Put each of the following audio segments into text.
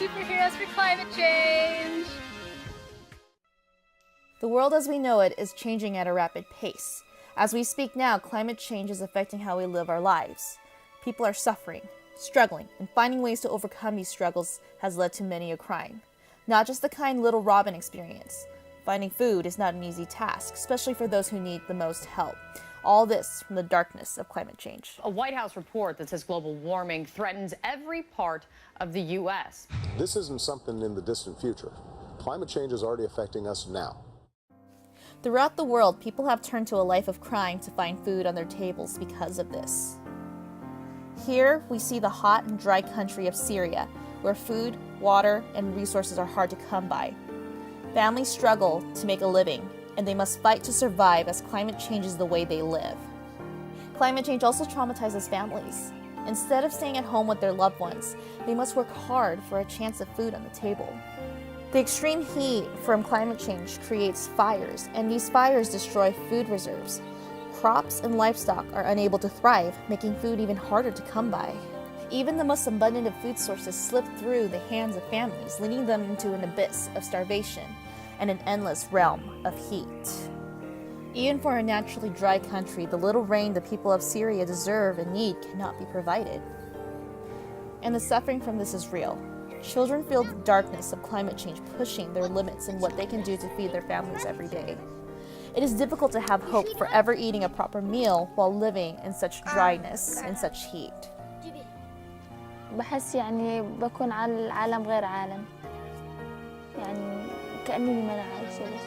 superheroes for climate change. The world as we know it is changing at a rapid pace. As we speak now, climate change is affecting how we live our lives. People are suffering, struggling, and finding ways to overcome these struggles has led to many a crime. Not just the kind Little Robin experience. Finding food is not an easy task, especially for those who need the most help. All this from the darkness of climate change. A White House report that says global warming threatens every part of the U.S. This isn't something in the distant future. Climate change is already affecting us now. Throughout the world, people have turned to a life of crime to find food on their tables because of this. Here, we see the hot and dry country of Syria, where food, water, and resources are hard to come by. Families struggle to make a living, and they must fight to survive as climate changes the way they live. Climate change also traumatizes families. Instead of staying at home with their loved ones, they must work hard for a chance of food on the table. The extreme heat from climate change creates fires, and these fires destroy food reserves. Crops and livestock are unable to thrive, making food even harder to come by. Even the most abundant of food sources slip through the hands of families, leading them into an abyss of starvation and an endless realm of heat. Even for a naturally dry country, the little rain the people of Syria deserve and need cannot be provided. And the suffering from this is real. Children feel the darkness of climate change pushing their limits in what they can do to feed their families every day. It is difficult to have hope for ever eating a proper meal while living in such dryness and such heat. بحس يعني بكون على العالم غير عالم يعني كأنني ما أنا عايشة بس.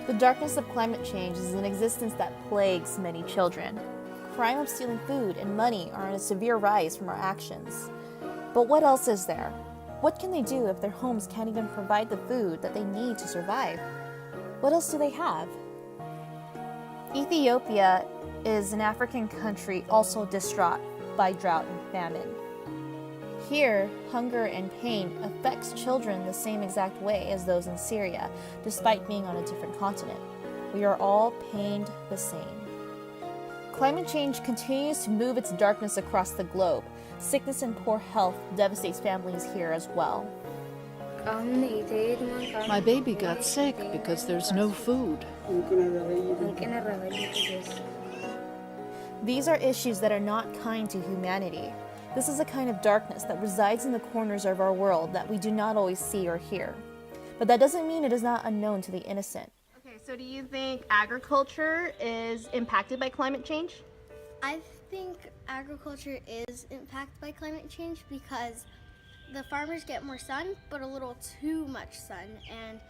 The darkness of climate change is an existence that plagues many children. Crime of stealing food and money are on a severe rise from our actions. But what else is there? What can they do if their homes can't even provide the food that they need to survive? What else do they have? Ethiopia is an African country also distraught by drought and famine. Here, hunger and pain affects children the same exact way as those in Syria, despite being on a different continent. We are all pained the same. Climate change continues to move its darkness across the globe. Sickness and poor health devastates families here as well. My baby got sick because there's no food. These are issues that are not kind to humanity. This is a kind of darkness that resides in the corners of our world that we do not always see or hear. But that doesn't mean it is not unknown to the innocent. Okay, so do you think agriculture is impacted by climate change? I think agriculture is impacted by climate change because the farmers get more sun, but a little too much sun. And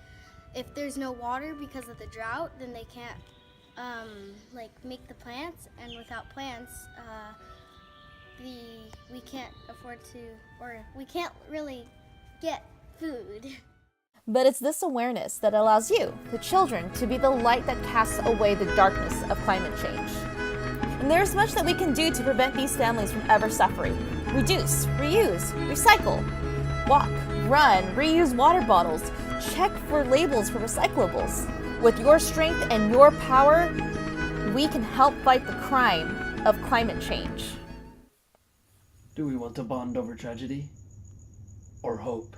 if there's no water because of the drought, then they can't make the plants. And without plants, we can't afford to, or we can't really get food. But it's this awareness that allows you, the children, to be the light that casts away the darkness of climate change. And there's much that we can do to prevent these families from ever suffering. Reduce, reuse, recycle, walk, run, reuse water bottles, check for labels for recyclables. With your strength and your power, we can help fight the crime of climate change. Do we want to bond over tragedy or hope?